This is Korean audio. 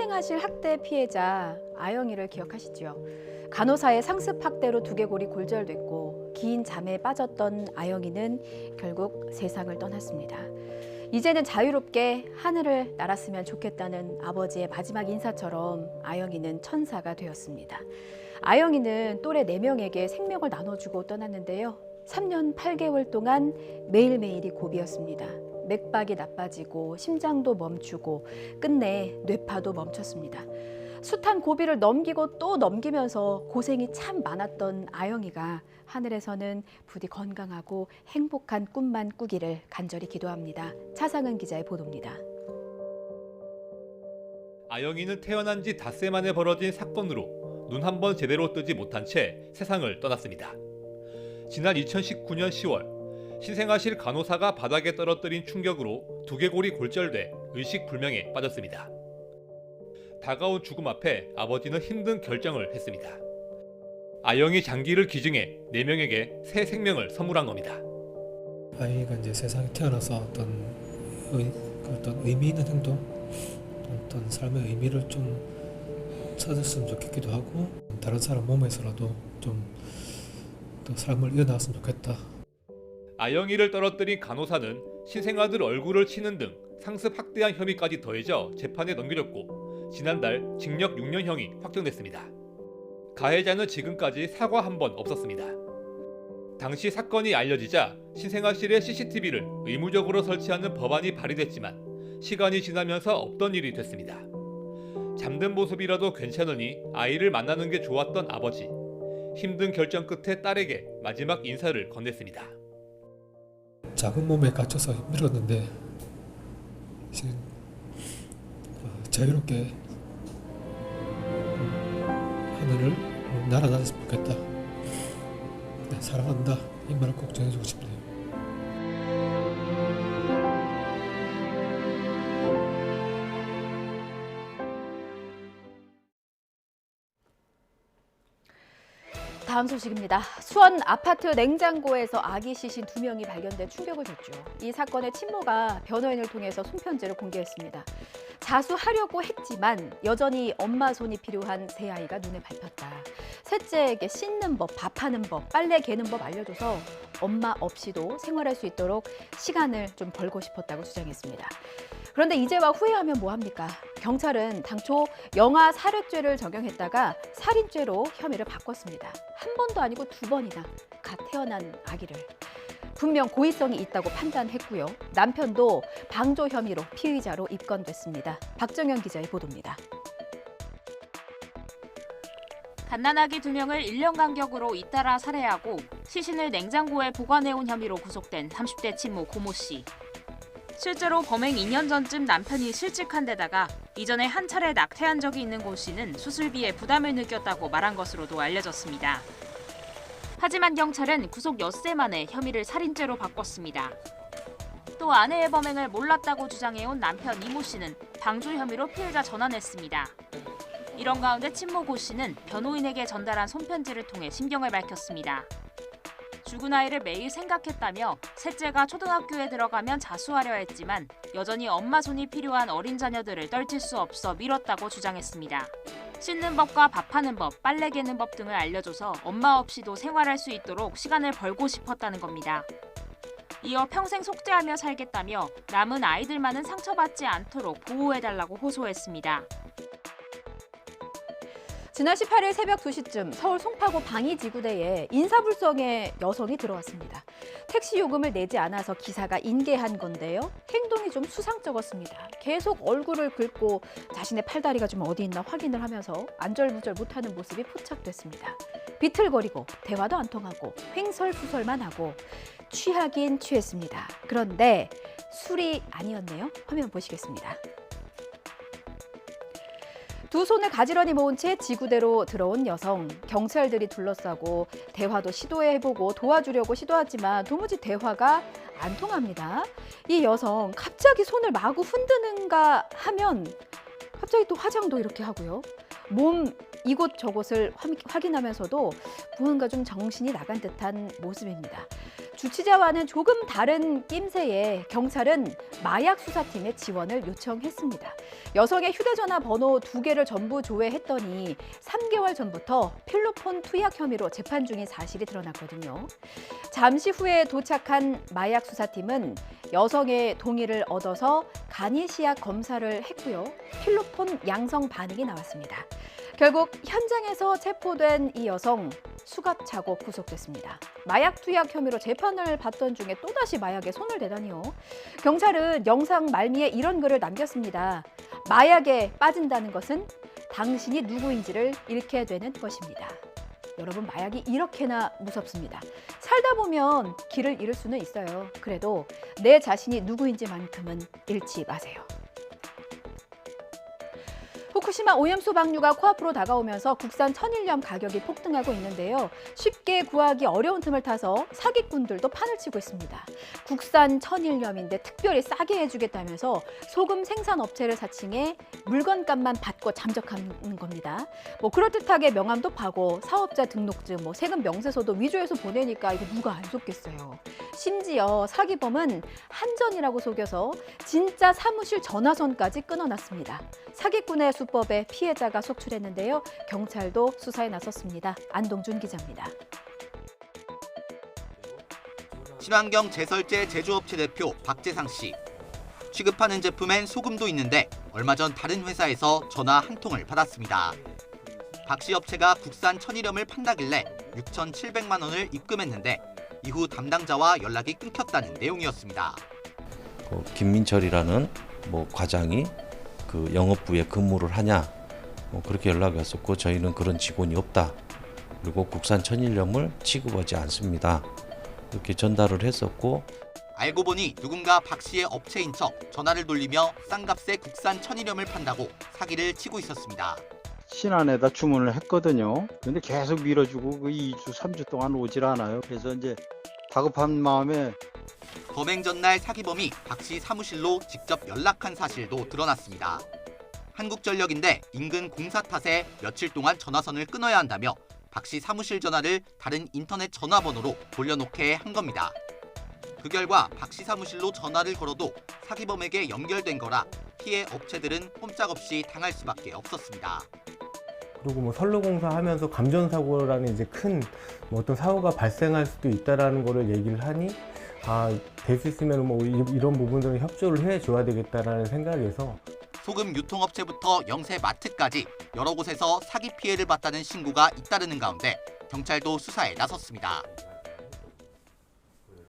신생아실 학대 피해자 아영이를 기억하시죠? 간호사의 상습 학대로 두개골이 골절됐고 긴 잠에 빠졌던 아영이는 결국 세상을 떠났습니다. 이제는 자유롭게 하늘을 날았으면 좋겠다는 아버지의 마지막 인사처럼 아영이는 천사가 되었습니다. 아영이는 또래 4명에게 생명을 나눠주고 떠났는데요. 3년 8개월 동안 매일매일이 고비였습니다. 맥박이 나빠지고 심장도 멈추고 끝내 뇌파도 멈췄습니다. 숱한 고비를 넘기고 또 넘기면서 고생이 참 많았던 아영이가 하늘에서는 부디 건강하고 행복한 꿈만 꾸기를 간절히 기도합니다. 차상은 기자의 보도입니다. 아영이는 태어난 지 닷새 만에 벌어진 사건으로 눈 한 번 제대로 뜨지 못한 채 세상을 떠났습니다. 지난 2019년 10월 신생아실 간호사가 바닥에 떨어뜨린 충격으로 두개골이 골절돼 의식불명에 빠졌습니다. 다가온 죽음 앞에 아버지는 힘든 결정을 했습니다. 아영이 장기를 기증해 4명에게 새 생명을 선물한 겁니다. 아이가 이제 세상에 태어나서 어떤 의미 있는 행동, 어떤 삶의 의미를 좀 찾았으면 좋겠기도 하고 다른 사람 몸에서라도 좀 더 삶을 이어나왔으면 좋겠다. 아영이를 떨어뜨린 간호사는 신생아들 얼굴을 치는 등 상습 학대한 혐의까지 더해져 재판에 넘겨졌고 지난달 징역 6년형이 확정됐습니다. 가해자는 지금까지 사과 한 번 없었습니다. 당시 사건이 알려지자 신생아실의 CCTV를 의무적으로 설치하는 법안이 발의됐지만 시간이 지나면서 없던 일이 됐습니다. 잠든 모습이라도 괜찮으니 아이를 만나는 게 좋았던 아버지. 힘든 결정 끝에 딸에게 마지막 인사를 건넸습니다. 작은 몸에 갇혀서 힘들었는데 이제 자유롭게 하늘을 날아다녔으면 좋겠다. 네, 사랑한다. 이 말을 꼭 전해주고 싶네요. 다음 소식입니다. 수원 아파트 냉장고에서 아기 시신 2명이 발견돼 충격을 줬죠. 이 사건의 친모가 변호인을 통해서 손편지를 공개했습니다. 자수하려고 했지만 여전히 엄마 손이 필요한 새 아이가 눈에 밟혔다. 셋째에게 씻는 법, 밥하는 법, 빨래 개는 법 알려줘서 엄마 없이도 생활할 수 있도록 시간을 좀 벌고 싶었다고 주장했습니다. 그런데 이제와 후회하면 뭐합니까? 경찰은 당초 영아 살해죄를 적용했다가 살인죄로 혐의를 바꿨습니다. 한 번도 아니고 2번이나 갓 태어난 아기를. 분명 고의성이 있다고 판단했고요. 남편도 방조 혐의로 피의자로 입건됐습니다. 박정현 기자의 보도입니다. 갓난아기 2명을 1년 간격으로 잇따라 살해하고 시신을 냉장고에 보관해온 혐의로 구속된 30대 친모 고모 씨. 실제로 범행 2년 전쯤 남편이 실직한 데다가 이전에 한 차례 낙태한 적이 있는 고 씨는 수술비에 부담을 느꼈다고 말한 것으로도 알려졌습니다. 하지만 경찰은 구속 엿새 만에 혐의를 살인죄로 바꿨습니다. 또 아내의 범행을 몰랐다고 주장해온 남편 이모 씨는 방조 혐의로 피해자 전환했습니다. 이런 가운데 친모 고 씨는 변호인에게 전달한 손편지를 통해 심경을 밝혔습니다. 죽은 아이를 매일 생각했다며 셋째가 초등학교에 들어가면 자수하려 했지만 여전히 엄마 손이 필요한 어린 자녀들을 떨칠 수 없어 미뤘다고 주장했습니다. 씻는 법과 밥하는 법, 빨래 개는 법 등을 알려줘서 엄마 없이도 생활할 수 있도록 시간을 벌고 싶었다는 겁니다. 이어 평생 속죄하며 살겠다며 남은 아이들만은 상처받지 않도록 보호해달라고 호소했습니다. 지난 18일 새벽 2시쯤 서울 송파구 방이지구대에 인사불성의 여성이 들어왔습니다. 택시 요금을 내지 않아서 기사가 인계한 건데요. 행동이 좀 수상쩍었습니다. 계속 얼굴을 긁고 자신의 팔다리가 좀 어디 있나 확인을 하면서 안절부절 못하는 모습이 포착됐습니다. 비틀거리고 대화도 안 통하고 횡설수설만 하고 취하긴 취했습니다. 그런데 술이 아니었네요. 화면 보시겠습니다. 2손을 가지런히 모은 채 지구대로 들어온 여성. 경찰들이 둘러싸고 대화도 시도해보고 도와주려고 시도하지만 도무지 대화가 안 통합니다. 이 여성 갑자기 손을 마구 흔드는가 하면 갑자기 또 화장도 이렇게 하고요. 몸 이곳저곳을 확인하면서도 무언가 좀 정신이 나간 듯한 모습입니다. 주치자와는 조금 다른 낌새에 경찰은 마약 수사팀의 지원을 요청했습니다. 여성의 휴대전화 번호 2개를 전부 조회했더니 3개월 전부터 필로폰 투약 혐의로 재판 중인 사실이 드러났거든요. 잠시 후에 도착한 마약 수사팀은 여성의 동의를 얻어서 간이시약 검사를 했고요. 필로폰 양성 반응이 나왔습니다. 결국 현장에서 체포된 이 여성 수갑차고 구속됐습니다. 마약 투약 혐의로 재판을 받던 중에 또다시 마약에 손을 대다니요. 경찰은 영상 말미에 이런 글을 남겼습니다. 마약에 빠진다는 것은 당신이 누구인지를 잃게 되는 것입니다. 여러분, 마약이 이렇게나 무섭습니다. 살다 보면 길을 잃을 수는 있어요. 그래도 내 자신이 누구인지만큼은 잃지 마세요. 후쿠시마 오염수 방류가 코앞으로 다가오면서 국산 천일염 가격이 폭등하고 있는데요. 쉽게 구하기 어려운 틈을 타서 사기꾼들도 판을 치고 있습니다. 국산 천일염인데 특별히 싸게 해주겠다면서 소금 생산업체를 사칭해 물건값만 받고 잠적하는 겁니다. 그럴듯하게 명함도 파고 사업자 등록증, 세금 명세서도 위조해서 보내니까 이거 누가 안 속겠어요. 심지어 사기범은 한전이라고 속여서 진짜 사무실 전화선까지 끊어놨습니다. 사기꾼의 수법에 피해자가 속출했는데요. 경찰도 수사에 나섰습니다. 안동준 기자입니다. 친환경 제설제 제조업체 대표 박재상 씨. 취급하는 제품엔 소금도 있는데 얼마 전 다른 회사에서 전화 한 통을 받았습니다. 박 씨 업체가 국산 천일염을 판다길래 6,700만 원을 입금했는데 이후 담당자와 연락이 끊겼다는 내용이었습니다. 김민철이라는 과장이 그 영업부에 근무를 하냐 그렇게 연락이 왔었고 저희는 그런 직원이 없다. 그리고 국산 천일염을 취급하지 않습니다. 이렇게 전달을 했었고 알고 보니 누군가 박 씨의 업체인 척 전화를 돌리며 싼 값에 국산 천일염을 판다고 사기를 치고 있었습니다. 신안에다 주문을 했거든요. 근데 계속 미뤄주고 2주, 3주 동안 오질 않아요. 그래서 이제 다급한 마음에 범행 전날 사기범이 박 씨 사무실로 직접 연락한 사실도 드러났습니다. 한국전력인데 인근 공사 탓에 며칠 동안 전화선을 끊어야 한다며 박 씨 사무실 전화를 다른 인터넷 전화번호로 돌려놓게 한 겁니다. 그 결과 박 씨 사무실로 전화를 걸어도 사기범에게 연결된 거라 피해 업체들은 꼼짝없이 당할 수밖에 없었습니다. 그리고 선로공사 하면서 감전사고라는 이제 큰 어떤 사고가 발생할 수도 있다라는 거를 얘기를 하니 될 수 있으면 이런 부분들은 협조를 해줘야 되겠다라는 생각에서 소금 유통업체부터 영세 마트까지 여러 곳에서 사기 피해를 봤다는 신고가 잇따르는 가운데 경찰도 수사에 나섰습니다.